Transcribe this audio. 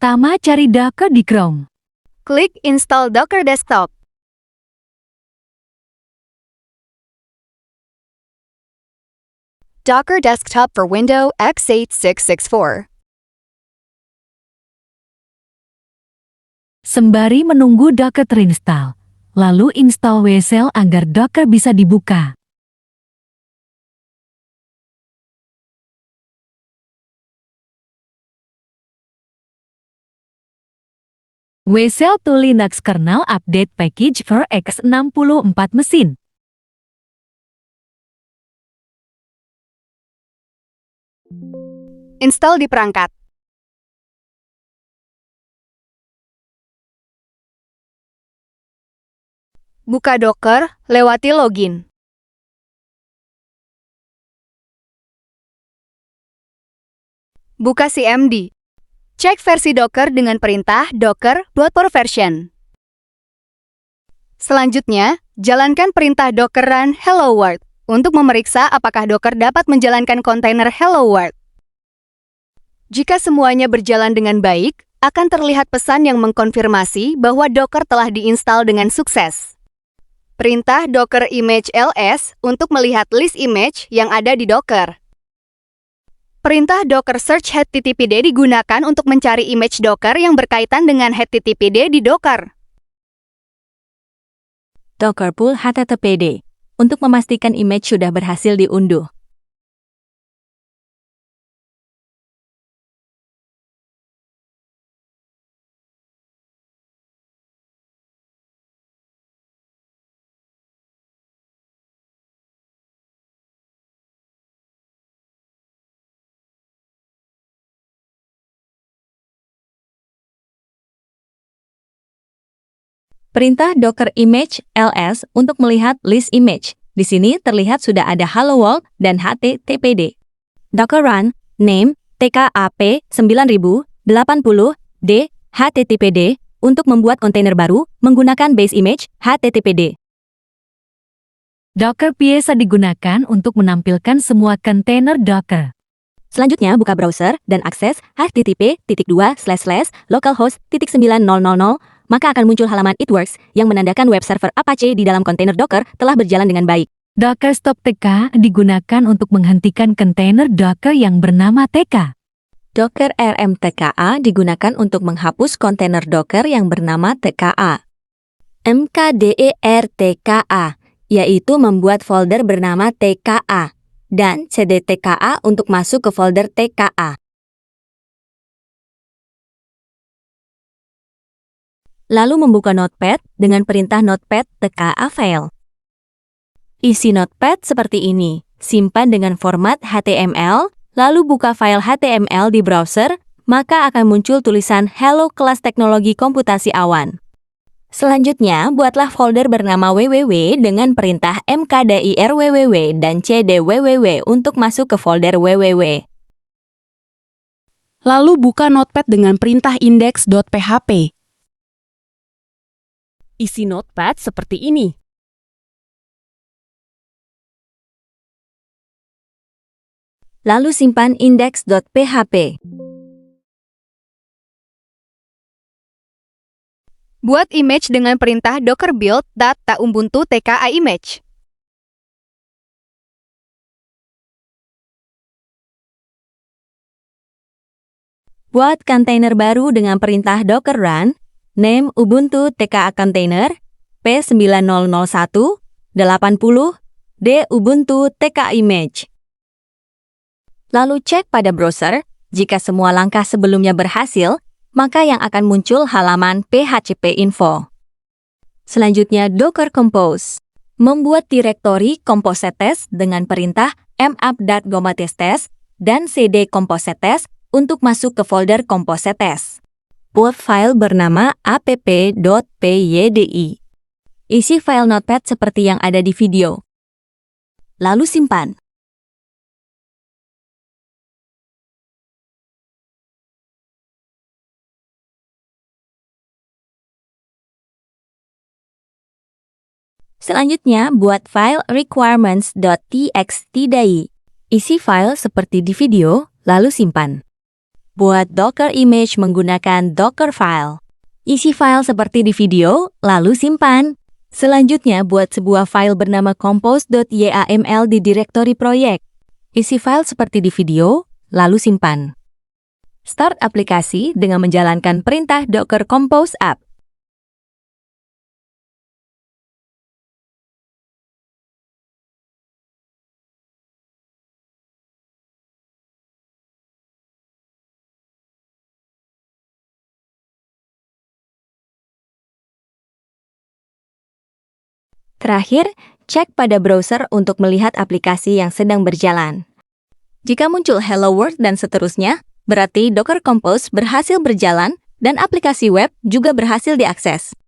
Pertama, cari Docker di Chrome. Klik Install Docker Desktop. Docker Desktop for Windows x86-64. Sembari menunggu Docker terinstall, lalu install WSL agar Docker bisa dibuka. WSL to Linux Kernel Update Package for x64 mesin. Install di perangkat. Buka Docker, lewati login. Buka CMD. Cek versi Docker dengan perintah docker /version. Selanjutnya, jalankan perintah docker run hello world untuk memeriksa apakah Docker dapat menjalankan kontainer hello world. Jika semuanya berjalan dengan baik, akan terlihat pesan yang mengkonfirmasi bahwa Docker telah diinstal dengan sukses. Perintah docker image ls untuk melihat list image yang ada di Docker. Perintah docker search httpd digunakan untuk mencari image Docker yang berkaitan dengan httpd di Docker. Docker pull httpd untuk memastikan image sudah berhasil diunduh. Perintah docker image ls untuk melihat list image. Di sini terlihat sudah ada hello world dan httpd. Docker run name tkap 9080d httpd untuk membuat kontainer baru menggunakan base image httpd. Docker biasa digunakan untuk menampilkan semua kontainer Docker. Selanjutnya buka browser dan akses http://localhost.9000, maka akan muncul halaman It Works yang menandakan web server Apache di dalam kontainer Docker telah berjalan dengan baik. Docker Stop TK digunakan untuk menghentikan kontainer Docker yang bernama TK. Docker rmtka digunakan untuk menghapus kontainer Docker yang bernama TKA. mkdertka yaitu membuat folder bernama TKA dan cdtka untuk masuk ke folder TKA. Lalu membuka Notepad dengan perintah notepad TKA file. Isi Notepad seperti ini. Simpan dengan format HTML, lalu buka file HTML di browser, maka akan muncul tulisan Hello Kelas Teknologi Komputasi Awan. Selanjutnya, buatlah folder bernama www dengan perintah mkdir www dan cd www untuk masuk ke folder www. Lalu buka Notepad dengan perintah index.php. Isi Notepad seperti ini. Lalu simpan index.php. Buat image dengan perintah docker build data ubuntu tka image. Buat kontainer baru dengan perintah docker run name ubuntu tka container p9001 80 d ubuntu tka image. Lalu cek pada browser, jika semua langkah sebelumnya berhasil, maka yang akan muncul halaman php info. Selanjutnya Docker Compose. Membuat direktori composetes dengan perintah mapp.gomatistes dan cd composetes untuk masuk ke folder composetes. Buat file bernama app.pyd. Isi file Notepad seperti yang ada di video. Lalu simpan. Selanjutnya, buat file requirements.txt.dai. Isi file seperti di video, lalu simpan. Buat Docker image menggunakan Dockerfile. Isi file seperti di video, lalu simpan. Selanjutnya, buat sebuah file bernama compose.yaml di direktori proyek. Isi file seperti di video, lalu simpan. Start aplikasi dengan menjalankan perintah docker compose app. Terakhir, cek pada browser untuk melihat aplikasi yang sedang berjalan. Jika muncul Hello World dan seterusnya, berarti Docker Compose berhasil berjalan dan aplikasi web juga berhasil diakses.